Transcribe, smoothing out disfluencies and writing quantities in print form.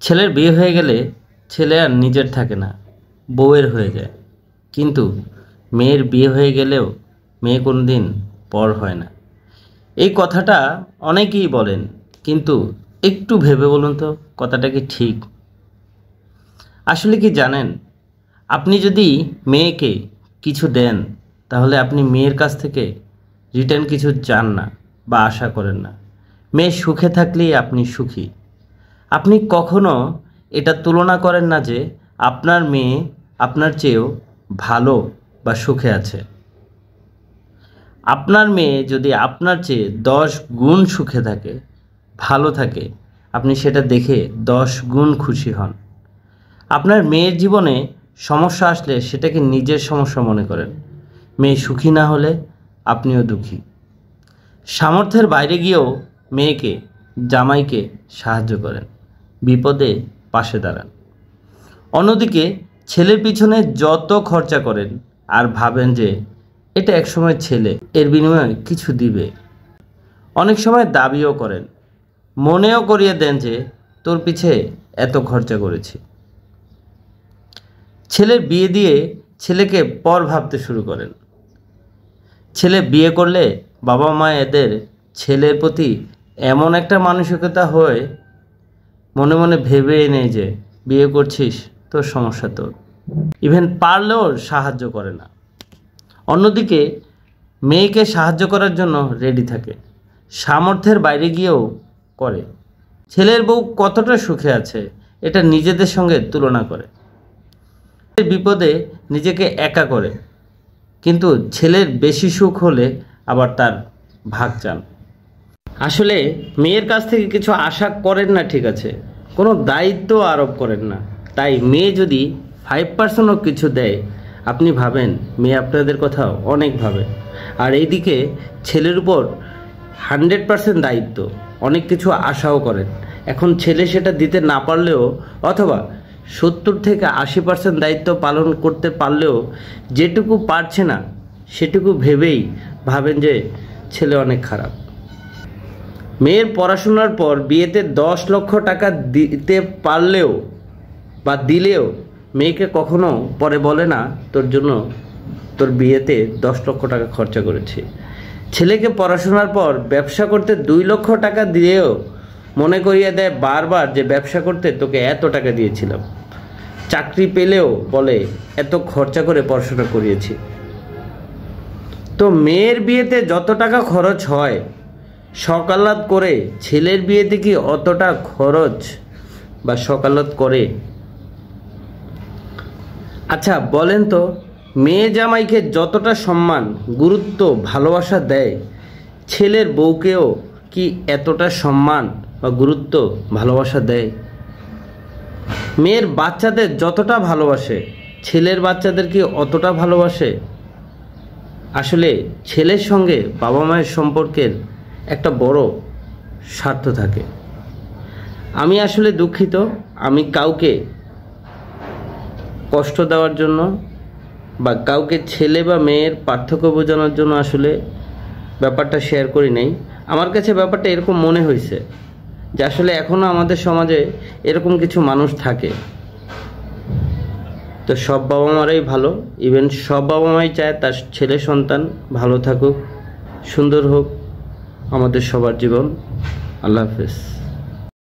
ছেলের বিয়ে হয়ে গেলে ছেলে আর নিজের থাকে না, বউয়ের হয়ে যায়। কিন্তু মেয়ের বিয়ে হয়ে গেলেও মেয়ে কোনোদিন পর হয় না। এই কথাটা অনেকেই বলেন, কিন্তু একটু ভেবে বলুন তো কথাটা কি ঠিক? আসলে কি জানেন, আপনি যদি মেয়েকে কিছু দেন, তাহলে আপনি মেয়ের কাছ থেকে রিটার্ন কিছু চান না বা আশা করেন না। মেয়ে সুখে থাকলেই আপনি সুখী। আপনি কখনো এটা তুলনা করেন না যে আপনার মেয়ে আপনার চেয়েও ভালো বা সুখে আছে। আপনার মেয়ে যদি আপনার চেয়ে 10 গুণ সুখে থাকে, ভালো থাকে, আপনি সেটা দেখে 10 গুণ খুশি হন। আপনার মেয়ের জীবনে সমস্যা আসলে সেটাকে নিজের সমস্যা মনে করেন। মেয়ে সুখী না হলে আপনিও দুঃখী। সামর্থ্যের বাইরে গিয়েও মেয়েকে, জামাইকে সাহায্য করেন, বিপদে পাশে দাঁড়ান। অন্যদিকে ছেলের পিছনে যত খরচা করেন আর ভাবেন যে এটা একসময় ছেলে এর বিনিময়ে কিছু দিবে, অনেক সময় দাবিও করেন, মনেও করিয়ে দেন যে তোর পিছে এত খরচা করেছি। ছেলের বিয়ে দিয়ে ছেলেকে পর ভাবতে শুরু করেন। ছেলে বিয়ে করলে বাবা মা এদের ছেলের প্রতি এমন একটা মানসিকতা হয়, মনে মনে ভেবে নেয় যে বিয়ে করছিস, তোর সমস্যা তোর। ইভেন পারলেও সাহায্য করে না। অন্যদিকে মেয়েকে সাহায্য করার জন্য রেডি থাকে, সামর্থ্যের বাইরে গিয়েও করে। ছেলের বউ কতটা সুখে আছে এটা নিজেদের সঙ্গে তুলনা করে। বিপদে নিজেকে একা করে, কিন্তু ছেলের বেশি সুখ হলে আবার তার ভাগ চান। আসলে মেয়ের কাছ থেকে কিছু আশা করেন না, ঠিক আছে, কোনো দায়িত্ব আরোপ করেন না। তাই মেয়ে যদি 5%ও কিছু দেয়, আপনি ভাবেন মেয়ে আপনাদের কথা অনেক ভাবে। আর এইদিকে ছেলের উপর 100% দায়িত্ব, অনেক কিছু আশাও করেন। এখন ছেলে সেটা দিতে না পারলেও, অথবা 70 থেকে 80% দায়িত্ব পালন করতে পারলেও যেটুকু পারছে না সেটুকু ভেবেই ভাবেন যে ছেলে অনেক খারাপ। মেয়ের পড়াশোনার পর বিয়েতে 10 লক্ষ টাকা দিতে পারলেও বা দিলেও মেয়েকে কখনো পরে বলে না তোর জন্য তোর বিয়েতে 10 লক্ষ টাকা খরচা করেছি। ছেলেকে পড়াশোনার পর ব্যবসা করতে 2 লক্ষ টাকা দিয়েও মনে করিয়ে দেয় বারবার যে ব্যবসা করতে তোকে এত টাকা দিয়েছিলাম। চাকরি পেলেও বলে এত খরচা করে পড়াশোনা করিয়েছি। তো মেয়ের বিয়েতে যত টাকা খরচ হয়, সকালাত করে ছেলের বিয়েতে কি অতটা খরচ বা সকালাত করে? আচ্ছা বলেন তো, মেয়ে জামাইকে যতটা সম্মান, গুরুত্ব, ভালোবাসা দেয়, ছেলের বউকেও কি এতটা সম্মান বা গুরুত্ব, ভালোবাসা দেয়? মেয়ের বাচ্চাদের যতটা ভালোবাসে, ছেলের বাচ্চাদের কি অতটা ভালোবাসে? আসলে ছেলের সঙ্গে বাবা মায়ের সম্পর্কের একটা বড় স্বার্থ থাকে। আমি আসলে দুঃখিত, আমি কাউকে কষ্ট দেওয়ার জন্য বা কাউকে ছেলে বা মেয়ের পার্থক্য বোঝানোর জন্য আসলে ব্যাপারটা শেয়ার করি নাই। আমার কাছে ব্যাপারটা এরকম মনে হয়েছে যে আসলে এখনও আমাদের সমাজে এরকম কিছু মানুষ থাকে। তো সব বাবা মারাই ভালো, ইভেন সব বাবা মাই চায় তার ছেলে সন্তান ভালো থাকুক, সুন্দর হোক আমাদের সবার জীবন। আল্লাহ হাফেজ।